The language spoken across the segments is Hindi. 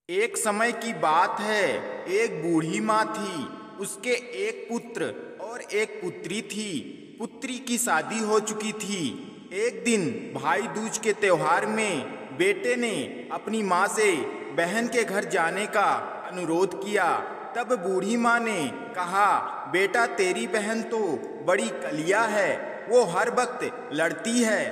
एक समय की बात है। एक बूढ़ी माँ थी। उसके एक पुत्र और एक पुत्री थी। पुत्री की शादी हो चुकी थी। एक दिन भाई दूज के त्योहार में बेटे ने अपनी माँ से बहन के घर जाने का अनुरोध किया। तब बूढ़ी माँ ने कहा, बेटा तेरी बहन तो बड़ी कलिया है, वो हर वक्त लड़ती है,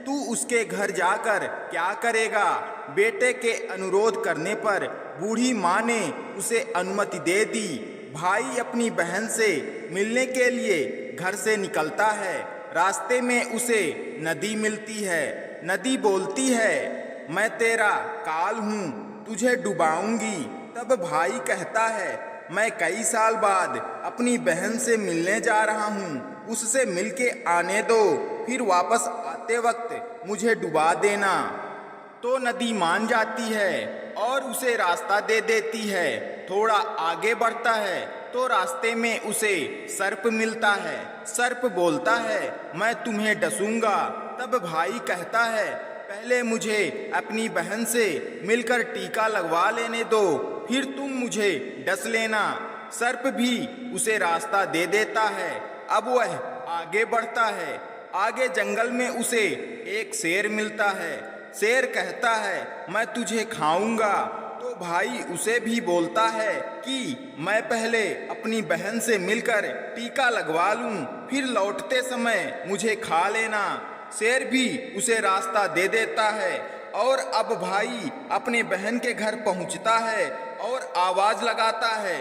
तू उसके घर जाकर क्या करेगा। बेटे के अनुरोध करने पर बूढ़ी माँ ने उसे अनुमति दे दी। भाई अपनी बहन से मिलने के लिए घर से निकलता है। रास्ते में उसे नदी मिलती है। नदी बोलती है, मैं तेरा काल हूँ, तुझे डुबाऊंगी। तब भाई कहता है, मैं कई साल बाद अपनी बहन से मिलने जा रहा हूँ, उससे मिलके आने दो, फिर वापस आते वक्त मुझे डुबा देना। तो नदी मान जाती है और उसे रास्ता दे देती है। थोड़ा आगे बढ़ता है तो रास्ते में उसे सर्प मिलता है। सर्प बोलता है, मैं तुम्हें डसूंगा। तब भाई कहता है, पहले मुझे अपनी बहन से मिलकर टीका लगवा लेने दो, फिर तुम मुझे डस लेना। सर्प भी उसे रास्ता दे देता है। अब वह आगे बढ़ता है। आगे जंगल में उसे एक शेर मिलता है। शेर कहता है, मैं तुझे खाऊंगा। तो भाई उसे भी बोलता है कि मैं पहले अपनी बहन से मिलकर टीका लगवा लूं, फिर लौटते समय मुझे खा लेना। शेर भी उसे रास्ता दे देता है। और अब भाई अपने बहन के घर पहुंचता है और आवाज लगाता है,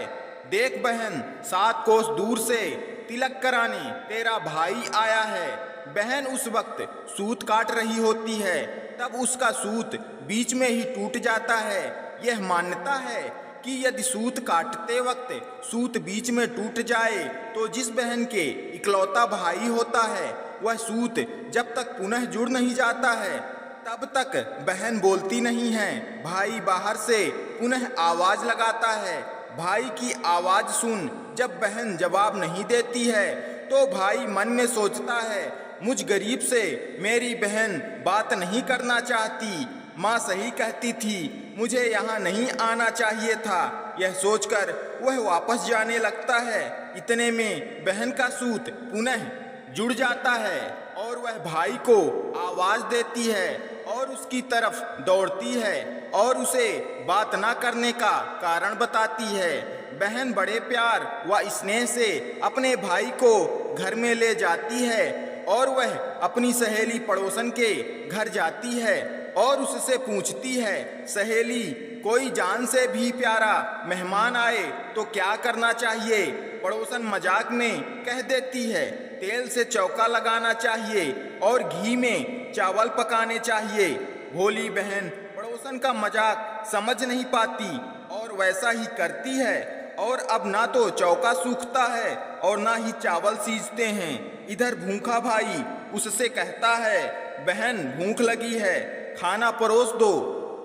देख बहन, 7 कोस दूर से तिलक कराने तेरा भाई आया है। बहन उस वक्त सूत काट रही होती है। तब उसका सूत बीच में ही टूट जाता है। यह मान्यता है कि यदि सूत काटते वक्त सूत बीच में टूट जाए तो जिस बहन के इकलौता भाई होता है वह सूत जब तक पुनः जुड़ नहीं जाता है तब तक बहन बोलती नहीं है। भाई बाहर से पुनः आवाज लगाता है। भाई की आवाज सुन जब बहन जवाब नहीं देती है तो भाई मन में सोचता है, मुझ गरीब से मेरी बहन बात नहीं करना चाहती। माँ सही कहती थी, मुझे यहाँ नहीं आना चाहिए था। यह सोचकर वह वापस जाने लगता है। इतने में बहन का सूत पुनः जुड़ जाता है और वह भाई को आवाज देती है और उसकी तरफ दौड़ती है और उसे बात ना करने का कारण बताती है। बहन बड़े प्यार व स्नेह से अपने भाई को घर में ले जाती है और वह अपनी सहेली पड़ोसन के घर जाती है और उससे पूछती है, सहेली, कोई जान से भी प्यारा मेहमान आए तो क्या करना चाहिए। पड़ोसन मजाक में कह देती है, तेल से चौका लगाना चाहिए और घी में चावल पकाने चाहिए। भोली बहन पड़ोसन का मजाक समझ नहीं पाती और वैसा ही करती है और अब ना तो चौका सूखता है और ना ही चावल सीजते हैं। इधर भूखा भाई उससे कहता है, बहन भूख लगी है, खाना परोस दो।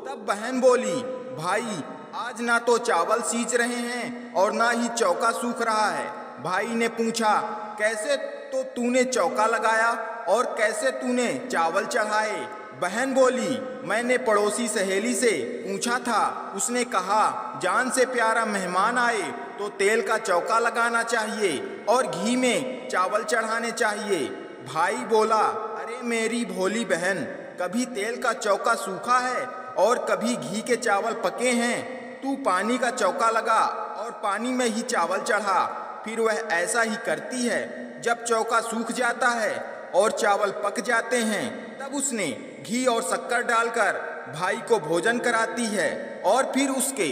तब बहन बोली, भाई आज ना तो चावल सीज रहे हैं और ना ही चौका सूख रहा है। भाई ने पूछा, कैसे तो तूने चौका लगाया और कैसे तूने चावल चढ़ाए। बहन बोली, मैंने पड़ोसी सहेली से पूछा था, उसने कहा जान से प्यारा मेहमान आए तो तेल का चौका लगाना चाहिए और घी में चावल चढ़ाने चाहिए। भाई बोला, अरे मेरी भोली बहन, कभी तेल का चौका सूखा है और कभी घी के चावल पके हैं। तू पानी का चौका लगा और पानी में ही चावल चढ़ा। फिर वह ऐसा ही करती है। जब चौका सूख जाता है और चावल पक जाते हैं तब उसने घी और शक्कर डालकर भाई को भोजन कराती है और फिर उसके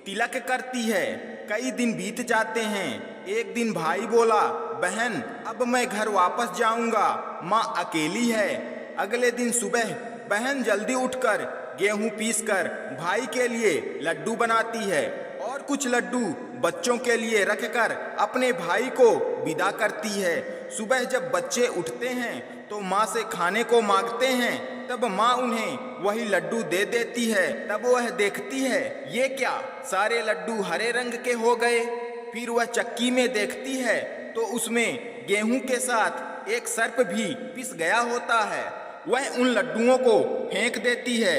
तिलक करती है। कई दिन बीत जाते हैं। एक दिन भाई बोला, बहन अब मैं घर वापस जाऊंगा, माँ अकेली है। अगले दिन सुबह बहन जल्दी उठकर गेहूं पीसकर भाई के लिए लड्डू बनाती है और कुछ लड्डू बच्चों के लिए रखकर अपने भाई को विदा करती है। सुबह जब बच्चे उठते हैं तो माँ से खाने को मांगते हैं। तब माँ उन्हें वही लड्डू दे देती है। तब वह देखती है, ये क्या, सारे लड्डू हरे रंग के हो गए। फिर वह चक्की में देखती है तो उसमें गेहूं के साथ एक सर्प भी पिस गया होता है। वह उन लड्डुओं को फेंक देती है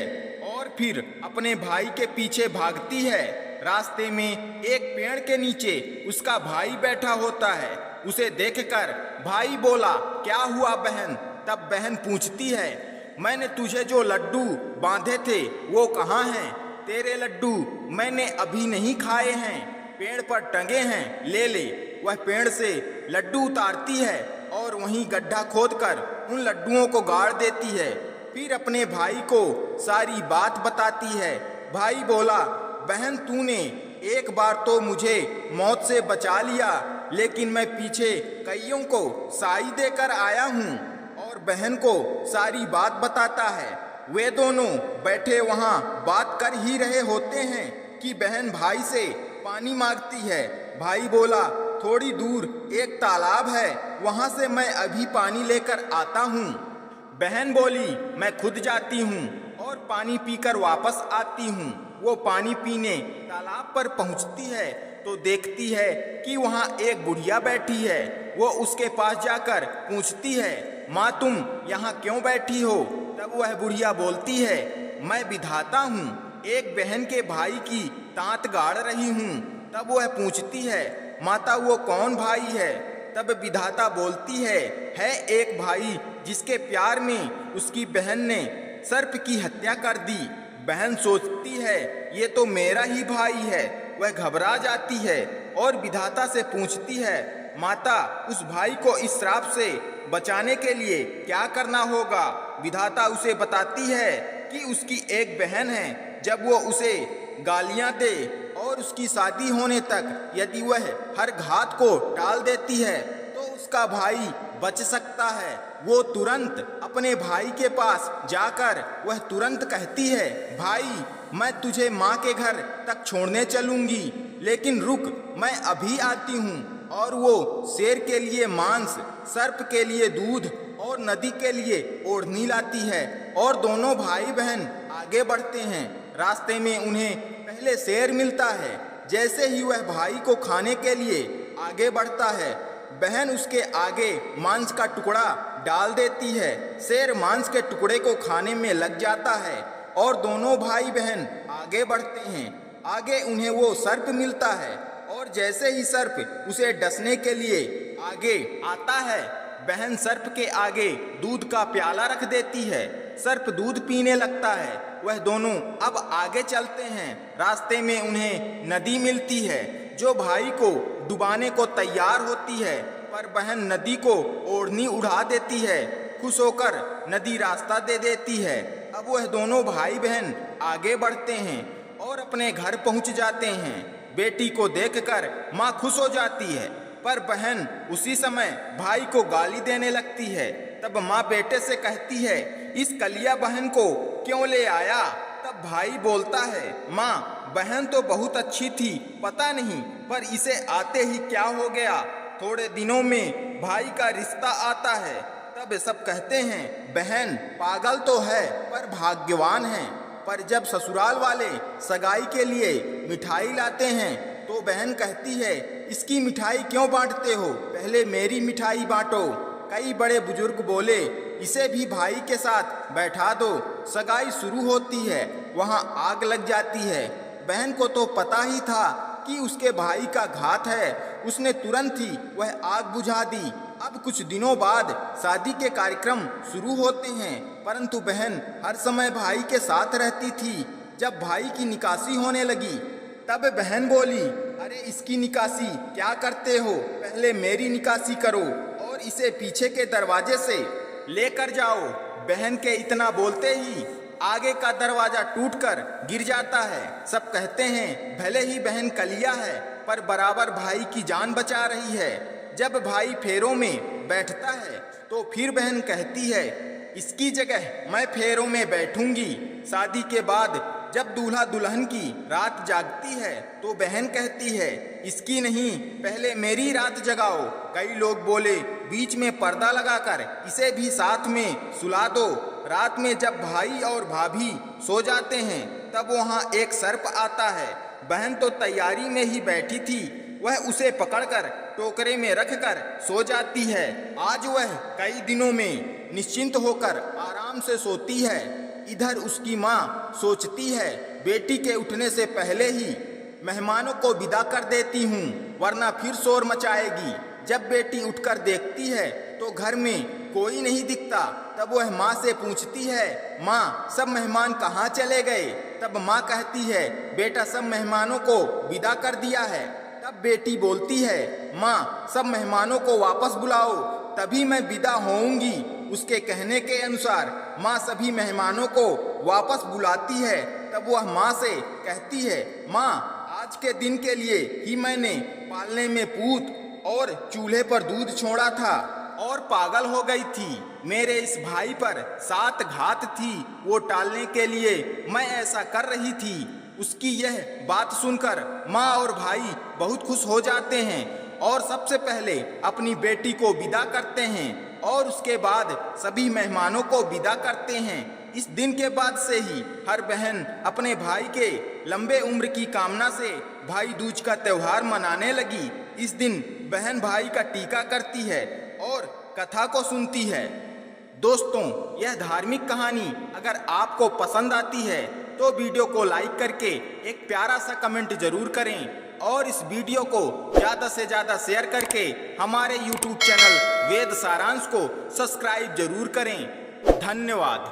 और फिर अपने भाई के पीछे भागती है। रास्ते में एक पेड़ के नीचे उसका भाई बैठा होता है। उसे देखकर भाई बोला, क्या हुआ बहन? तब बहन पूछती है, मैंने तुझे जो लड्डू बांधे थे वो कहाँ हैं? तेरे लड्डू मैंने अभी नहीं खाए हैं, पेड़ पर टंगे हैं, ले ले। वह पेड़ से लड्डू उतारती है और वहीं गड्ढा खोदकर उन लड्डुओं को गाड़ देती है। फिर अपने भाई को सारी बात बताती है। भाई बोला, बहन तूने एक बार तो मुझे मौत से बचा लिया, लेकिन मैं पीछे कईयों को साई देकर आया हूँ। और बहन को सारी बात बताता है। वे दोनों बैठे वहाँ बात कर ही रहे होते हैं कि बहन भाई से पानी मांगती है। भाई बोला, थोड़ी दूर एक तालाब है, वहाँ से मैं अभी पानी लेकर आता हूँ। बहन बोली, मैं खुद जाती हूँ और पानी पीकर वापस आती हूँ। वो पानी पीने तालाब पर पहुँचती है तो देखती है कि वहाँ एक बुढ़िया बैठी है। वो उसके पास जाकर पूछती है, माँ तुम यहाँ क्यों बैठी हो? तब वह बुढ़िया बोलती है, मैं विधाता हूँ, एक बहन के भाई की तांत गाड़ रही हूँ। तब वह पूछती है, माता वो कौन भाई है? तब विधाता बोलती है एक भाई जिसके प्यार में उसकी बहन ने सर्प की हत्या कर दी। बहन सोचती है ये तो मेरा ही भाई है। वह घबरा जाती है और विधाता से पूछती है, माता उस भाई को इस श्राप से बचाने के लिए क्या करना होगा? विधाता उसे बताती है कि उसकी एक बहन है, जब वो उसे गालियां दे और उसकी शादी होने तक यदि वह हर घात को टाल देती है तो उसका भाई बच सकता है। वो तुरंत अपने भाई के पास जाकर वह तुरंत कहती है, भाई मैं तुझे माँ के घर तक छोड़ने चलूंगी, लेकिन रुक, मैं अभी आती हूँ। और वो शेर के लिए मांस, सर्प के लिए दूध और नदी के लिए ओढ़नी लाती है और दोनों भाई बहन आगे बढ़ते हैं। रास्ते में उन्हें पहले शेर मिलता है। जैसे ही वह भाई को खाने के लिए आगे बढ़ता है, बहन उसके आगे मांस का टुकड़ा डाल देती है। शेर मांस के टुकड़े को खाने में लग जाता है और दोनों भाई बहन आगे बढ़ते हैं। आगे उन्हें वो सर्प मिलता है और जैसे ही सर्प उसे डसने के लिए आगे आता है, बहन सर्प के आगे दूध का प्याला रख देती है। सर्प दूध पीने लगता है। वह दोनों अब आगे चलते हैं। रास्ते में उन्हें नदी मिलती है जो भाई को डुबाने को तैयार होती है, पर बहन नदी को ओढ़नी उड़ा देती है। खुश होकर नदी रास्ता दे देती है। अब वह दोनों भाई बहन आगे बढ़ते हैं और अपने घर पहुंच जाते हैं। बेटी को देखकर माँ खुश हो जाती है, पर बहन उसी समय भाई को गाली देने लगती है। तब माँ बेटे से कहती है, इस कलिया बहन को क्यों ले आया? तब भाई बोलता है, माँ बहन तो बहुत अच्छी थी, पता नहीं पर इसे आते ही क्या हो गया। थोड़े दिनों में भाई का रिश्ता आता है। तब सब कहते हैं, बहन पागल तो है पर भाग्यवान है। पर जब ससुराल वाले सगाई के लिए मिठाई लाते हैं तो बहन कहती है, इसकी मिठाई क्यों बांटते हो? पहले मेरी मिठाई बांटो। कई बड़े बुजुर्ग बोले, इसे भी भाई के साथ बैठा दो। सगाई शुरू होती है, वहाँ आग लग जाती है। बहन को तो पता ही था कि उसके भाई का घात है। उसने तुरंत ही वह आग बुझा दी। अब कुछ दिनों बाद शादी के कार्यक्रम शुरू होते हैं, परंतु बहन हर समय भाई के साथ रहती थी। जब भाई की निकासी होने लगी तब बहन बोली, अरे इसकी निकासी क्या करते हो? पहले मेरी निकासी करो और इसे पीछे के दरवाजे से लेकर जाओ। बहन के इतना बोलते ही आगे का दरवाजा टूटकर गिर जाता है। सब कहते हैं, भले ही बहन कलिया है पर बराबर भाई की जान बचा रही है। जब भाई फेरों में बैठता है तो फिर बहन कहती है, इसकी जगह मैं फेरों में बैठूंगी। शादी के बाद जब दूल्हा दुल्हन की रात जागती है तो बहन कहती है, इसकी नहीं, पहले मेरी रात जगाओ। कई लोग बोले, बीच में पर्दा लगाकर इसे भी साथ में सुला दो। रात में जब भाई और भाभी सो जाते हैं तब वहाँ एक सर्प आता है। बहन तो तैयारी में ही बैठी थी। वह उसे पकड़कर टोकरे में रखकर सो जाती है। आज वह कई दिनों में निश्चिंत होकर आराम से सोती है। इधर उसकी माँ सोचती है बेटी के उठने से पहले ही मेहमानों को विदा कर देती हूँ, वरना फिर शोर मचाएगी। जब बेटी उठकर देखती है तो घर में कोई नहीं दिखता। तब वह माँ से पूछती है, माँ सब मेहमान कहाँ चले गए? तब माँ कहती है, बेटा सब मेहमानों को विदा कर दिया है। तब बेटी बोलती है, माँ सब मेहमानों को वापस बुलाओ, तभी मैं विदा होऊंगी। उसके कहने के अनुसार माँ सभी मेहमानों को वापस बुलाती है। तब वह माँ से कहती है, माँ आज के दिन के लिए ही मैंने पालने में पूत और चूल्हे पर दूध छोड़ा था और पागल हो गई थी। मेरे इस भाई पर 7 घात थी, वो टालने के लिए मैं ऐसा कर रही थी। उसकी यह बात सुनकर माँ और भाई बहुत खुश हो जाते हैं और सबसे पहले अपनी बेटी को विदा करते हैं और उसके बाद सभी मेहमानों को विदा करते हैं। इस दिन के बाद से ही हर बहन अपने भाई के लंबे उम्र की कामना से भाई दूज का त्योहार मनाने लगी। इस दिन बहन भाई का टीका करती है और कथा को सुनती है। दोस्तों, यह धार्मिक कहानी अगर आपको पसंद आती है तो वीडियो को लाइक करके एक प्यारा सा कमेंट जरूर करें और इस वीडियो को ज़्यादा से ज़्यादा शेयर करके हमारे YouTube चैनल वेद सारांश को सब्सक्राइब जरूर करें। धन्यवाद।